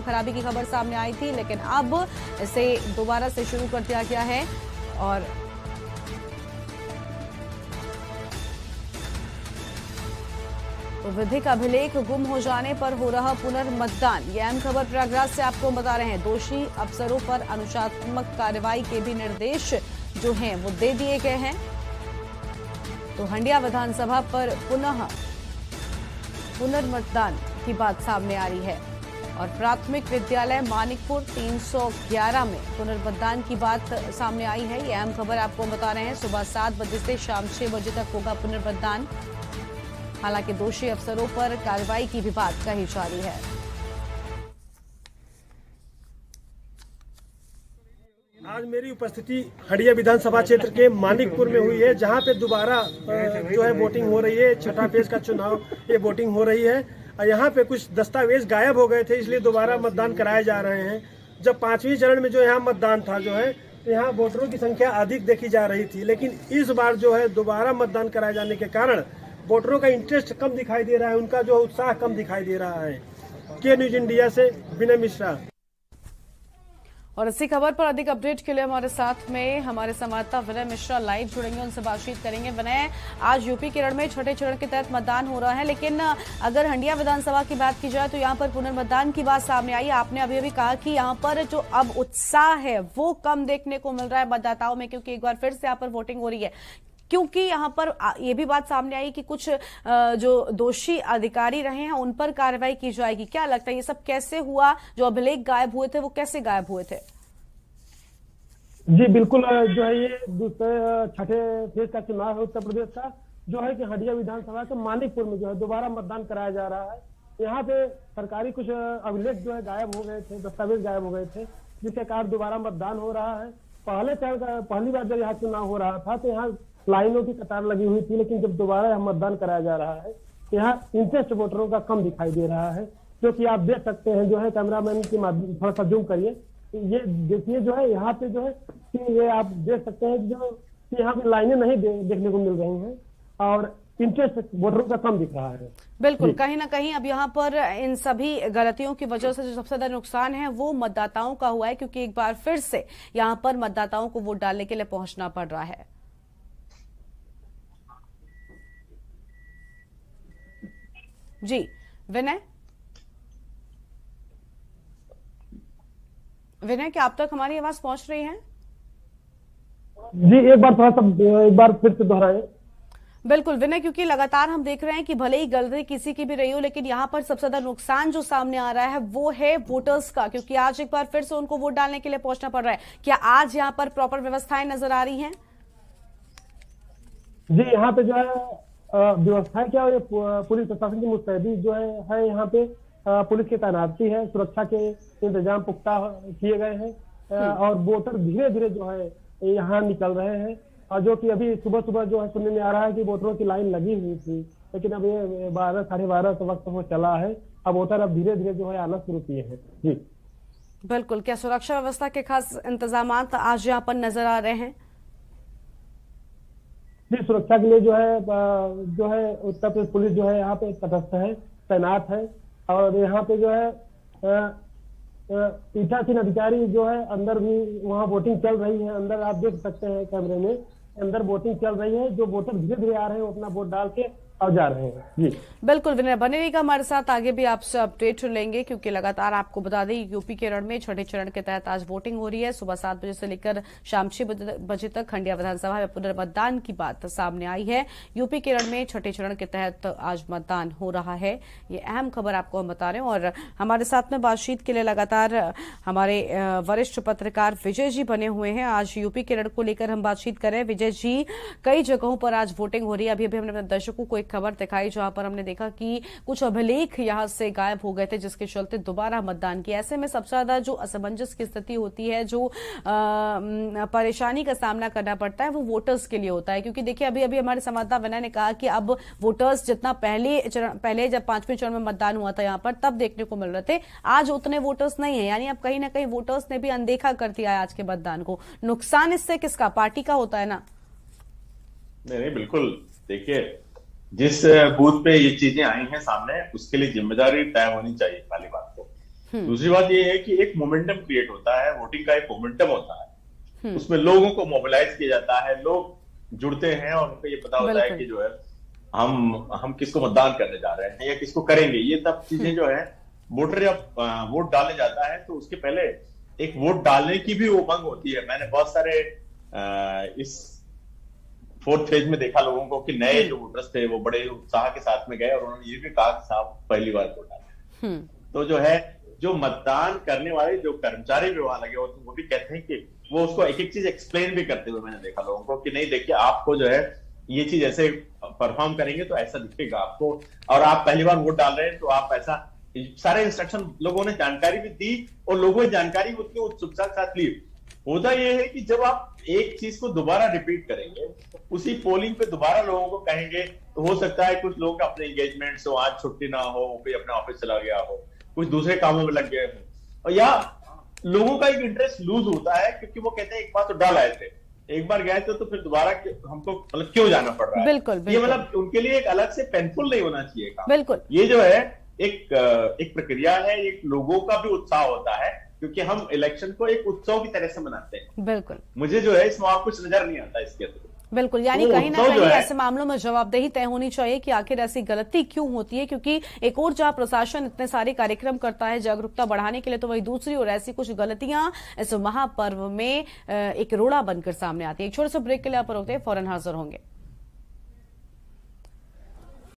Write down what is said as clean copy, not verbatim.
खराबी की खबर सामने आई थी, लेकिन अब इसे दोबारा से शुरू कर दिया गया है। और तो विधिक अभिलेख गुम हो जाने पर हो रहा पुनर्मतदान, ये अहम खबर प्रयागराज से आपको बता रहे हैं। दोषी अफसरों पर अनुशासनात्मक कार्रवाई के भी निर्देश जो हैं वो दे दिए गए हैं। तो हंडिया विधानसभा पर पुनर्मतदान की बात सामने आ रही है। और प्राथमिक विद्यालय मानिकपुर 311 में पुनर्मतदान की बात सामने आई है। ये अहम खबर आपको बता रहे हैं। सुबह 7 बजे से शाम 6 बजे तक होगा पुनर्मतदान। हालांकि दोषी अफसरों पर कार्रवाई की भी बात कही जा रही है। आज मेरी उपस्थिति हंडिया विधानसभा क्षेत्र के मानिकपुर में हुई है, जहां पे दोबारा जो है वोटिंग हो रही है। छठा फेज का चुनाव ये वोटिंग हो रही है। यहाँ पे कुछ दस्तावेज गायब हो गए थे, इसलिए दोबारा मतदान कराए जा रहे हैं। जब 5वीं चरण में जो यहाँ मतदान था जो है, यहाँ वोटरों की संख्या अधिक देखी जा रही थी, लेकिन इस बार जो है दोबारा मतदान कराए जाने के कारण वोटरों का इंटरेस्ट कम दिखाई दे रहा है, उनका जो उत्साह कम दिखाई दे रहा है। के न्यूज इंडिया से विनय मिश्रा। और इसी खबर पर अधिक अपडेट के लिए हमारे साथ में हमारे संवाददाता विनय मिश्रा लाइव जुड़ेंगे, उनसे बातचीत करेंगे। विनय, आज यूपी केरल में छठे चरण के तहत मतदान हो रहा है, लेकिन अगर हंडिया विधानसभा की बात की जाए तो यहाँ पर पुनर्मतदान की बात सामने आई। आपने अभी अभी कहा कि यहाँ पर जो अब उत्साह है वो कम देखने को मिल रहा है मतदाताओं में, क्योंकि एक बार फिर से यहाँ पर वोटिंग हो रही है। क्योंकि यहाँ पर ये भी बात सामने आई कि कुछ जो दोषी अधिकारी रहे हैं उन पर कार्रवाई की जाएगी। क्या लगता है ये सब कैसे हुआ? जो अभिलेख गायब हुए थे वो कैसे गायब हुए थे? जी बिल्कुल, जो है ये दूसरे छठे फेज का चुनाव है उत्तर प्रदेश का, जो है कि हंडिया विधानसभा के मानिकपुर में जो है दोबारा मतदान कराया जा रहा है। यहाँ पे सरकारी कुछ अभिलेख जो है गायब हो गए थे, दस्तावेज गायब हो गए थे, जिसके कारण दोबारा मतदान हो रहा है। पहली बार जब यहाँ चुनाव हो रहा था तो यहाँ लाइनों की कतार लगी हुई थी, लेकिन जब दोबारा यहाँ मतदान कराया जा रहा है यहाँ इंटरेस्ट वोटरों का कम दिखाई दे रहा है, जो कि आप देख सकते हैं। जो है कैमरामैन के माध्यम थोड़ा सा जूम करिए, ये देखिए जो है यहाँ पे जो है कि ये आप देख सकते हैं जो कि यहाँ पे लाइनें नहीं देखने को मिल रही हैं और इंटरेस्ट वोटरों का कम दिख रहा है। बिल्कुल, कहीं ना कहीं अब यहाँ पर इन सभी गलतियों की वजह से जो सबसे ज्यादा नुकसान है वो मतदाताओं का हुआ है, क्योंकि एक बार फिर से यहाँ पर मतदाताओं को वोट डालने के लिए पहुंचना पड़ रहा है। जी विनय, क्या आप तक हमारी आवाज पहुंच रही है? जी एक बार फिर से दोहराएं। बिल्कुल विनय, क्योंकि लगातार हम देख रहे हैं कि भले ही गलती किसी की भी रही हो, लेकिन यहाँ पर सबसे ज्यादा नुकसान जो सामने आ रहा है वो है वोटर्स का, क्योंकि आज एक बार फिर से उनको वोट डालने के लिए पहुंचना पड़ रहा है। क्या आज यहाँ पर प्रॉपर व्यवस्थाएं नजर आ रही हैं? जी यहाँ पे जो है व्यवस्थाएं क्या है, पुलिस प्रशासन की मुस्तैदी जो है यहाँ पे पुलिस की तैनाती है, सुरक्षा के इंतजाम पुख्ता किए गए हैं और वोटर धीरे धीरे जो है यहाँ निकल रहे हैं। और जो कि अभी सुबह सुबह जो है सुनने में आ रहा है कि वोटरों की लाइन लगी हुई थी, लेकिन अब ये 12 साढ़े 12 का वक्त हो चला है, अब वोटर अब धीरे धीरे जो है आना शुरू किए हैं। जी बिल्कुल, क्या सुरक्षा व्यवस्था के खास इंतजाम आज यहाँ पर नजर आ रहे हैं? जी सुरक्षा के लिए जो है उत्तर प्रदेश पुलिस जो है यहाँ पे तटस्थ है, तैनात है। और यहाँ पे जो है पीठासीन अधिकारी जो है अंदर भी वहाँ वोटिंग चल रही है। अंदर आप देख सकते हैं कैमरे में, अंदर वोटिंग चल रही है। जो वोटर धीरे धीरे आ रहे हैं वो अपना वोट डाल के अब जा रहे हैं। जी बिल्कुल विनय, बने रहिएगा हमारे साथ, आगे भी आपसे अपडेट लेंगे, क्योंकि लगातार आपको बता दें यूपी केरल में छठे चरण के तहत आज वोटिंग हो रही है। सुबह 7 बजे से लेकर शाम 6 बजे तक हंडिया विधानसभा में पुनर्मतदान की बात सामने आई है। यूपी केरल में छठे चरण के तहत आज मतदान हो रहा है, ये अहम खबर आपको हम बता रहे हैं। और हमारे साथ में बातचीत के लिए लगातार हमारे वरिष्ठ पत्रकार विजय जी बने हुए हैं। आज यूपी केरल को लेकर हम बातचीत कर रहे हैं। विजय जी, कई जगहों पर आज वोटिंग हो रही है। अभी अभी हमने अपने दर्शकों को खबर दिखाई जहां पर हमने देखा कि कुछ अभिलेख यहां से गायब हो गए थे, जिसके चलते दोबारा मतदान किया। ऐसे में सबसे ज्यादा जो असमंजस की स्थिति होती है, जो परेशानी का सामना करना पड़ता है, वो वोटर्स के लिए होता है। क्योंकि देखिए अभी अभी हमारे संवाददाता विनय ने कहा कि अब वोटर्स जितना पहले जब 5वें चरण में मतदान हुआ था यहाँ पर तब देखने को मिल रहे थे, आज उतने वोटर्स नहीं है। यानी अब कहीं ना कहीं वोटर्स ने भी अनदेखा कर दिया है आज के मतदान को। नुकसान इससे किसका? पार्टी का होता है ना? नहीं, बिल्कुल। देखिए, जिस बूथ पे ये चीजें आई हैं सामने, उसके लिए जिम्मेदारी तय होनी चाहिए पहली बात तो। दूसरी बात ये है कि एक मोमेंटम क्रिएट होता है, वोटिंग का एक मोमेंटम होता है, उसमें लोगों को मोबिलाइज किया जाता है, लोग जुड़ते हैं और उनको ये पता होता है कि जो है हम किसको मतदान करने जा रहे हैं या किसको करेंगे। ये सब चीजें जो है वोटर जब वोट डालने जाता है तो उसके पहले एक वोट डालने की भी उमंग होती है। मैंने बहुत सारे इस फोर्थ फेज में देखा लोगों को कि नए जो वोटर्स थे वो बड़े उत्साह के साथ में गए और उन्होंने ये भी कहा कि साहब पहली बार वोट डाले। तो जो है जो मतदान करने वाले जो कर्मचारी भी वहां लगे होते हैं वो भी कहते हैं कि वो उसको एक एक चीज एक्सप्लेन भी करते हुए मैंने देखा लोगों को कि नहीं देखिए आपको जो है ये चीज ऐसे परफॉर्म करेंगे तो ऐसा दिखेगा आपको, और आप पहली बार वोट डाल रहे हैं तो आप ऐसा, सारे इंस्ट्रक्शन लोगों ने जानकारी भी दी और लोगों ने जानकारी उतनी उत्सुकता के साथ ली। होता यह है कि जब आप एक चीज को दोबारा रिपीट करेंगे, उसी पोलिंग पे दोबारा लोगों को कहेंगे, तो हो सकता है कुछ लोग अपने एंगेजमेंट से आज छुट्टी ना हो, कोई अपने ऑफिस चला गया हो, कुछ दूसरे कामों में लग गए हो, और या लोगों का एक इंटरेस्ट लूज होता है क्योंकि वो कहते हैं एक बार तो डाल आए थे, एक बार गए थे तो फिर दोबारा हमको मतलब क्यों जाना पड़ रहा है। बिल्कुल, ये मतलब उनके लिए एक अलग से पेनफुल नहीं होना चाहिए काम। बिल्कुल, ये जो है एक प्रक्रिया है, एक लोगों का भी उत्साह होता है क्योंकि हम इलेक्शन को एक उत्सव की तरह से मनाते हैं। बिल्कुल, मुझे जो है इसमें और कुछ नजर नहीं आता इसके अंदर। बिल्कुल, यानी कहीं ना कहीं ऐसे मामलों में जवाबदेही तय होनी चाहिए कि आखिर ऐसी गलती क्यों होती है, क्योंकि एक और जहां प्रशासन इतने सारे कार्यक्रम करता है जागरूकता बढ़ाने के लिए, तो वही दूसरी और ऐसी कुछ गलतियां इस महापर्व में एक रोड़ा बनकर सामने आती है। एक छोटे से ब्रेक के लिए आप रोकते हैं, फौरन हाजिर होंगे।